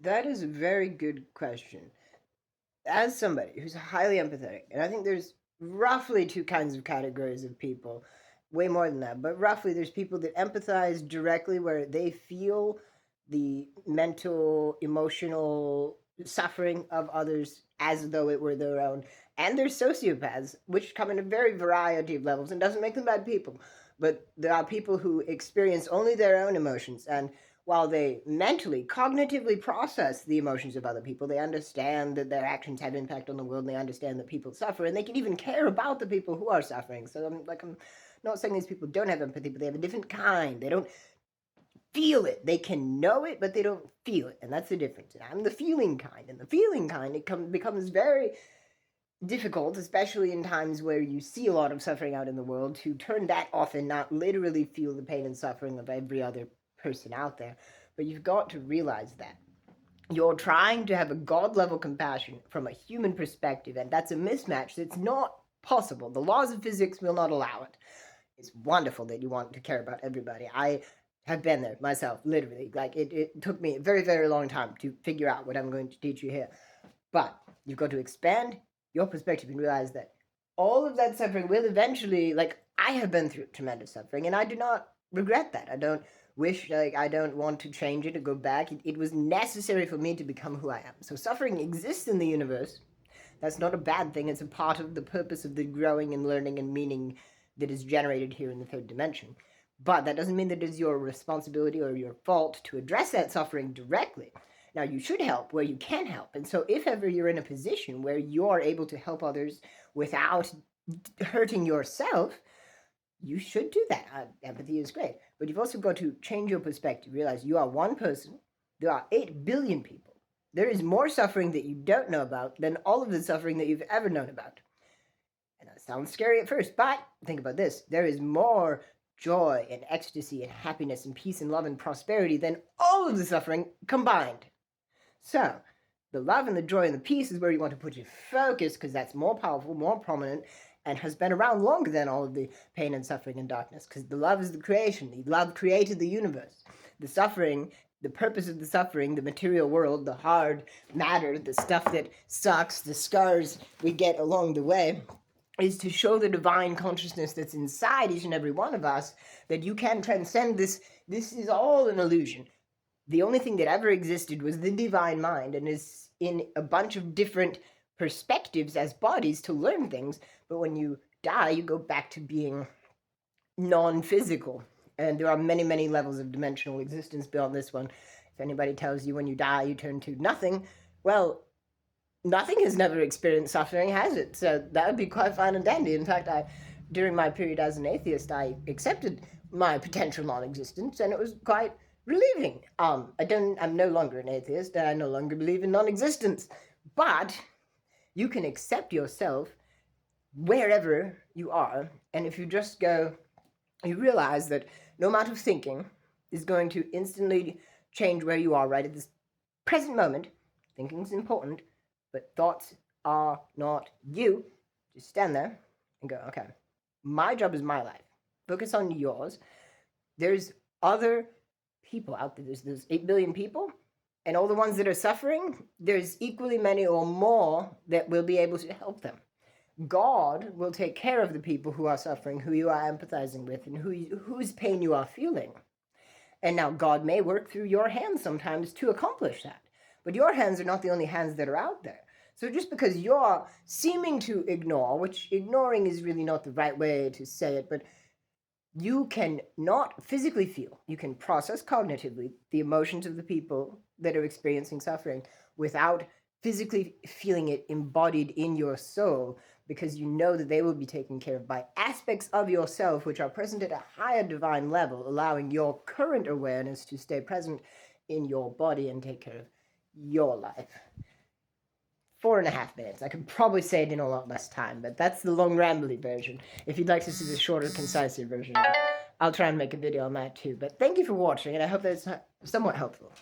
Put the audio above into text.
That is a very good question. As somebody who's highly empathetic, and I think there's roughly two kinds of categories of people, way more than that, but roughly there's people that empathize directly where they feel the mental, emotional suffering of others as though it were their own. And there's sociopaths, which come in a very variety of levels and doesn't make them bad people. But there are people who experience only their own emotions, and while they mentally, cognitively process the emotions of other people, they understand that their actions have impact on the world, and they understand that people suffer, and they can even care about the people who are suffering. So I'm not saying these people don't have empathy, but they have a different kind. They don't feel it. They can know it, but they don't feel it, and that's the difference. And I'm the feeling kind, and the feeling kind, becomes very difficult, especially in times where you see a lot of suffering out in the world, to turn that off and not literally feel the pain and suffering of every other person out there. But you've got to realize that you're trying to have a God-level compassion from a human perspective, and that's a mismatch that's not possible. The laws of physics will not allow it. It's wonderful that you want to care about everybody. I have been there myself, literally. Like, it took me a very, very long time to figure out what I'm going to teach you here. But you've got to expand your perspective and realize that all of that suffering will eventually, like, I have been through tremendous suffering, and I do not regret that. I don't I don't want to change it or go back. It was necessary for me to become who I am. So suffering exists in the universe. That's not a bad thing. It's a part of the purpose of the growing and learning and meaning that is generated here in the third dimension. But that doesn't mean that it is your responsibility or your fault to address that suffering directly. Now, you should help where you can help. And so if ever you're in a position where you're able to help others without hurting yourself, you should do that. Empathy is great. But you've also got to change your perspective. Realize you are one person. There are 8 billion people. There is more suffering that you don't know about than all of the suffering that you've ever known about. And that sounds scary at first, but think about this. There is more joy and ecstasy and happiness and peace and love and prosperity than all of the suffering combined. So, the love and the joy and the peace is where you want to put your focus, because that's more powerful, more prominent, and has been around longer than all of the pain and suffering and darkness, because the love is the creation. The love created the universe. The suffering, the purpose of the suffering, the material world, the hard matter, the stuff that sucks, the scars we get along the way, is to show the divine consciousness that's inside each and every one of us, that you can transcend this. This is all an illusion. The only thing that ever existed was the divine mind, and is in a bunch of different perspectives as bodies to learn things. But when you die, you go back to being non-physical. And there are many, many levels of dimensional existence beyond this one. If anybody tells you when you die you turn to nothing, well, nothing has never experienced suffering, has it? So that would be quite fine and dandy. In fact, during my period as an atheist, I accepted my potential non-existence, and it was quite relieving. I'm no longer an atheist, and I no longer believe in non-existence. But you can accept yourself wherever you are, and if you just go, you realize that no amount of thinking is going to instantly change where you are right at this present moment. Thinking is important, but thoughts are not you. Just stand there and go, okay, my job is my life. Focus on yours. There's other people out there. There's 8 billion people, and all the ones that are suffering, there's equally many or more that will be able to help them. God will take care of the people who are suffering, who you are empathizing with, and whose pain you are feeling. And now God may work through your hands sometimes to accomplish that. But your hands are not the only hands that are out there. So just because you're seeming to ignore, which ignoring is really not the right way to say it, but you can not physically feel, you can process cognitively the emotions of the people that are experiencing suffering without physically feeling it embodied in your soul, because you know that they will be taken care of by aspects of yourself which are present at a higher divine level, allowing your current awareness to stay present in your body and take care of your life. 4.5 minutes. I could probably say it in a lot less time, but that's the long rambly version. If you'd like to see the shorter, concisive version, I'll try and make a video on that too. But thank you for watching, and I hope that's somewhat helpful.